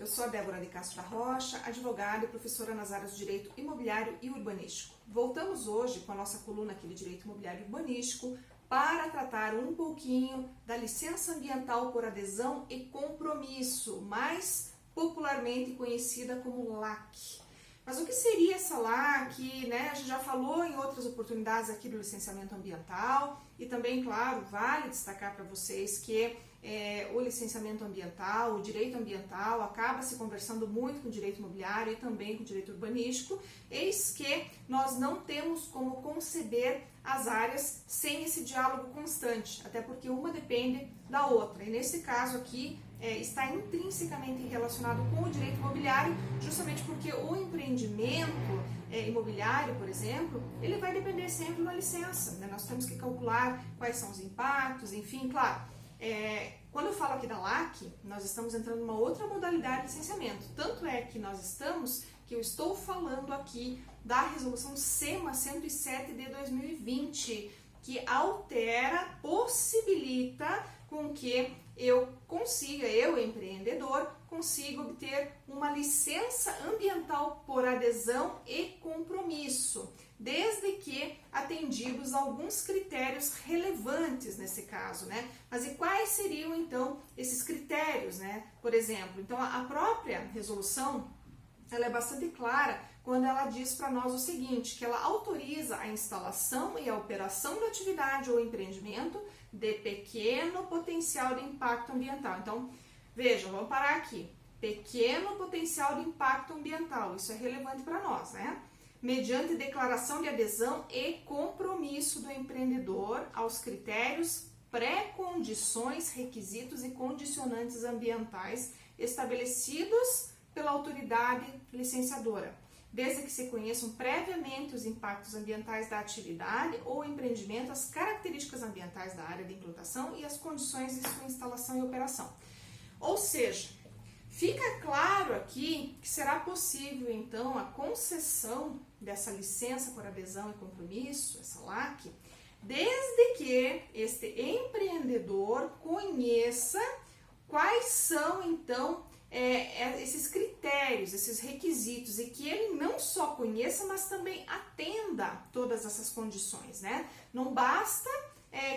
Eu sou a Débora de Castro da Rocha, advogada e professora nas áreas de Direito Imobiliário e Urbanístico. Voltamos hoje com a nossa coluna aqui de Direito Imobiliário e Urbanístico para tratar um pouquinho da licença ambiental por adesão e compromisso, mais popularmente conhecida como LAC. Mas o que seria essa LAC, né? A gente já falou em outras oportunidades aqui do licenciamento ambiental e também, claro, vale destacar para vocês que o licenciamento ambiental, o direito ambiental acaba se conversando muito com o direito imobiliário e também com o direito urbanístico, eis que nós não temos como conceber as áreas sem esse diálogo constante, até porque uma depende da outra, e nesse caso aqui está intrinsecamente relacionado com o direito imobiliário, justamente porque o empreendimento imobiliário, por exemplo, ele vai depender sempre da licença, né? Nós temos que calcular quais são os impactos, enfim, claro. Quando eu falo aqui da LAC, nós estamos entrando numa outra modalidade de licenciamento. Tanto é que eu estou falando aqui da resolução SEMA 107 de 2020, que altera, possibilita com que eu empreendedor, consiga obter uma licença ambiental por adesão e compromisso, desde que atendidos alguns critérios relevantes nesse caso, né? Mas e quais seriam então esses critérios, né? Por exemplo, então a própria resolução, ela é bastante clara quando ela diz para nós o seguinte, que ela autoriza a instalação e a operação da atividade ou empreendimento de pequeno potencial de impacto ambiental. Então, vejam, vamos parar aqui. Pequeno potencial de impacto ambiental, isso é relevante para nós, né? Mediante declaração de adesão e compromisso do empreendedor aos critérios, pré-condições, requisitos e condicionantes ambientais estabelecidos pela autoridade licenciadora, desde que se conheçam previamente os impactos ambientais da atividade ou empreendimento, as características ambientais da área de implantação e as condições de sua instalação e operação. Ou seja, fica claro aqui que será possível, então, a concessão dessa licença por adesão e compromisso, essa LAC, desde que este empreendedor conheça quais são, então, esses critérios, esses requisitos, e que ele não só conheça, mas também atenda todas essas condições, né? Não basta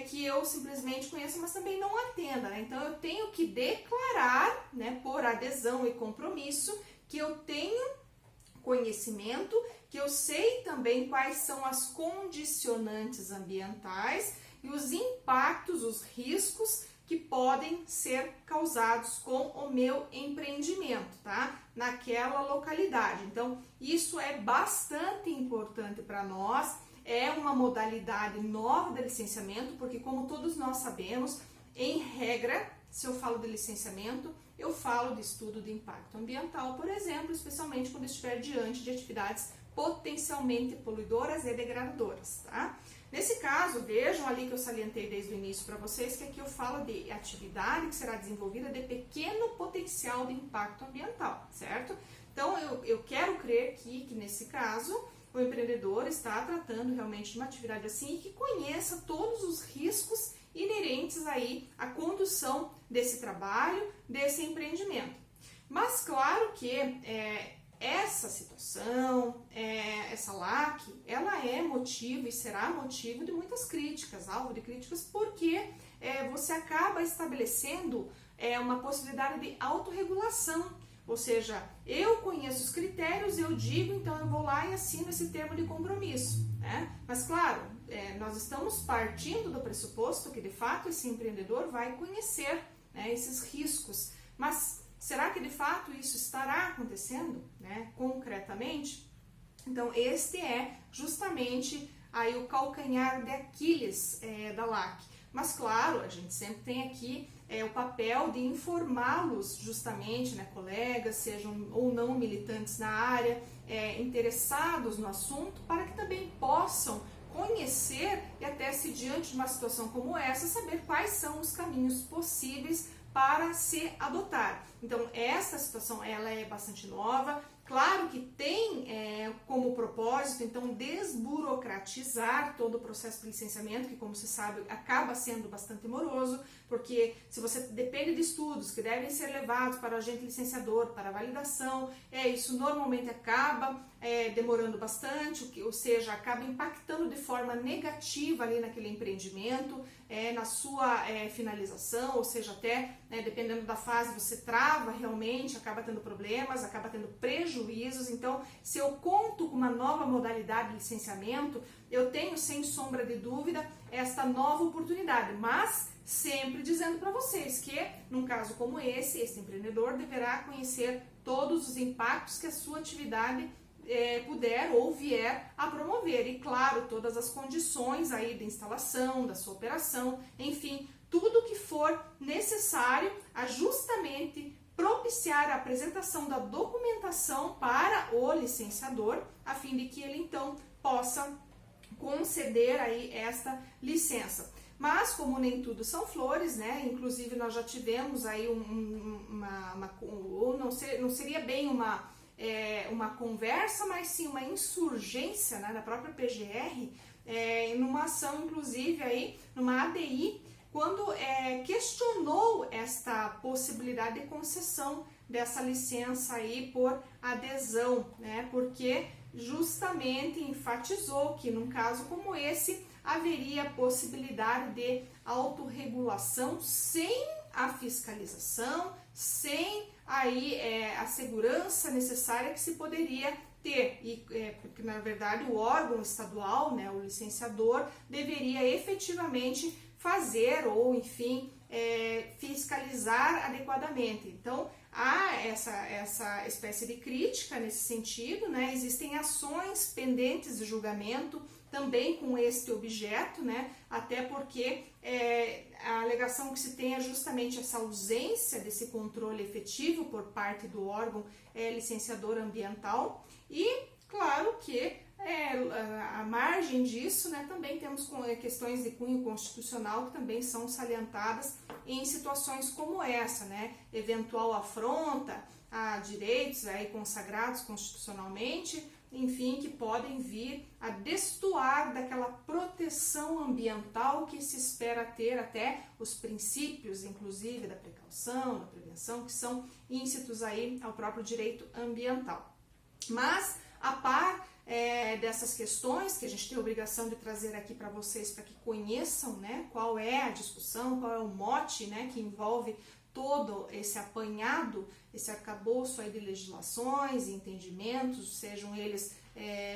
que eu simplesmente conheça, mas também não atenda, né? Então, eu tenho que declarar, né, por adesão e compromisso, que eu tenho conhecimento, que eu sei também quais são as condicionantes ambientais e os impactos, os riscos que podem ser causados com o meu empreendimento, tá? Naquela localidade. Então, isso é bastante importante para nós, é uma modalidade nova de licenciamento, porque como todos nós sabemos, em regra, se eu falo de licenciamento, eu falo de estudo de impacto ambiental, por exemplo, especialmente quando estiver diante de atividades potencialmente poluidoras e degradadoras, tá? Nesse caso, vejam ali que eu salientei desde o início para vocês que aqui eu falo de atividade que será desenvolvida de pequeno potencial de impacto ambiental, certo? Então, eu quero crer que nesse caso, o empreendedor está tratando realmente de uma atividade assim e que conheça todos os riscos inerentes aí à condução desse trabalho, desse empreendimento. Mas, claro que essa situação, essa LAC, ela é motivo e será motivo de muitas críticas, alvo de críticas, porque você acaba estabelecendo uma possibilidade de autorregulação, ou seja, eu conheço os critérios, eu digo, então eu vou lá e assino esse termo de compromisso, né? Mas claro, nós estamos partindo do pressuposto que de fato esse empreendedor vai conhecer, né, esses riscos, mas será que de fato isso estará acontecendo, né, concretamente? Então, este é justamente aí o calcanhar de Aquiles da LAC. Mas, claro, a gente sempre tem aqui o papel de informá-los justamente, né, colegas, sejam ou não militantes na área, interessados no assunto, para que também possam conhecer e até se diante de uma situação como essa, saber quais são os caminhos possíveis para se adotar. Então, essa situação ela é bastante nova. Claro que tem como propósito, então, desburocratizar todo o processo de licenciamento, que, como se sabe, acaba sendo bastante moroso, porque se você depende de estudos que devem ser levados para o agente licenciador, para validação, isso normalmente acaba demorando bastante, ou seja, acaba impactando de forma negativa ali naquele empreendimento, na sua finalização, ou seja, até dependendo da fase você trava realmente, acaba tendo problemas, acaba tendo prejuízos. Então, se eu conto com uma nova modalidade de licenciamento, eu tenho, sem sombra de dúvida, esta nova oportunidade, mas sempre dizendo para vocês que, num caso como esse empreendedor deverá conhecer todos os impactos que a sua atividade puder ou vier a promover, e claro, todas as condições aí da instalação, da sua operação, enfim, tudo que for necessário a justamente propiciar a apresentação da documentação para o licenciador, a fim de que ele então possa conceder aí esta licença. Mas como nem tudo são flores, né? Inclusive nós já tivemos aí não seria bem uma conversa, mas sim uma insurgência, né, da própria PGR, numa ação, inclusive, aí, numa ADI, quando questionou esta possibilidade de concessão dessa licença aí por adesão, né, porque justamente enfatizou que, num caso como esse, haveria possibilidade de autorregulação sem a fiscalização, sem aí a segurança necessária que se poderia ter, porque na verdade o órgão estadual, né, o licenciador, deveria efetivamente fazer ou enfim fiscalizar adequadamente. Então há essa espécie de crítica nesse sentido, né? Existem ações pendentes de julgamento também com este objeto, né? Até porque a alegação que se tem é justamente essa ausência desse controle efetivo por parte do órgão licenciador ambiental, e claro que à margem disso, né, também temos questões de cunho constitucional que também são salientadas em situações como essa, né? Eventual afronta a direitos aí consagrados constitucionalmente, enfim, que podem vir a destoar daquela proteção ambiental que se espera ter, até os princípios, inclusive, da precaução, da prevenção, que são íncitos aí ao próprio direito ambiental. Mas, a par dessas questões que a gente tem a obrigação de trazer aqui para vocês, para que conheçam, né, qual é a discussão, qual é o mote, né, que envolve todo esse apanhado, esse arcabouço aí de legislações e entendimentos, sejam eles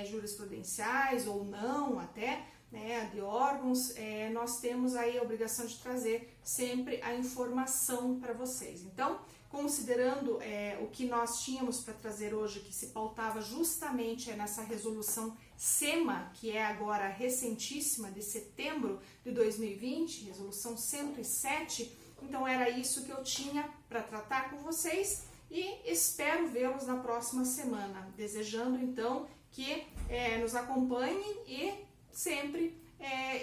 jurisprudenciais ou não até, né, de órgãos, nós temos aí a obrigação de trazer sempre a informação para vocês. Então, considerando o que nós tínhamos para trazer hoje, que se pautava justamente nessa resolução SEMA, que é agora recentíssima, de setembro de 2020, resolução 107, então era isso que eu tinha para tratar com vocês e espero vê-los na próxima semana, desejando então que nos acompanhem e sempre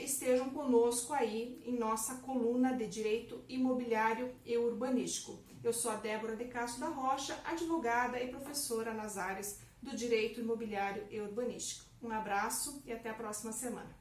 estejam conosco aí em nossa coluna de Direito Imobiliário e Urbanístico. Eu sou a Débora de Castro da Rocha, advogada e professora nas áreas do Direito Imobiliário e Urbanístico. Um abraço e até a próxima semana.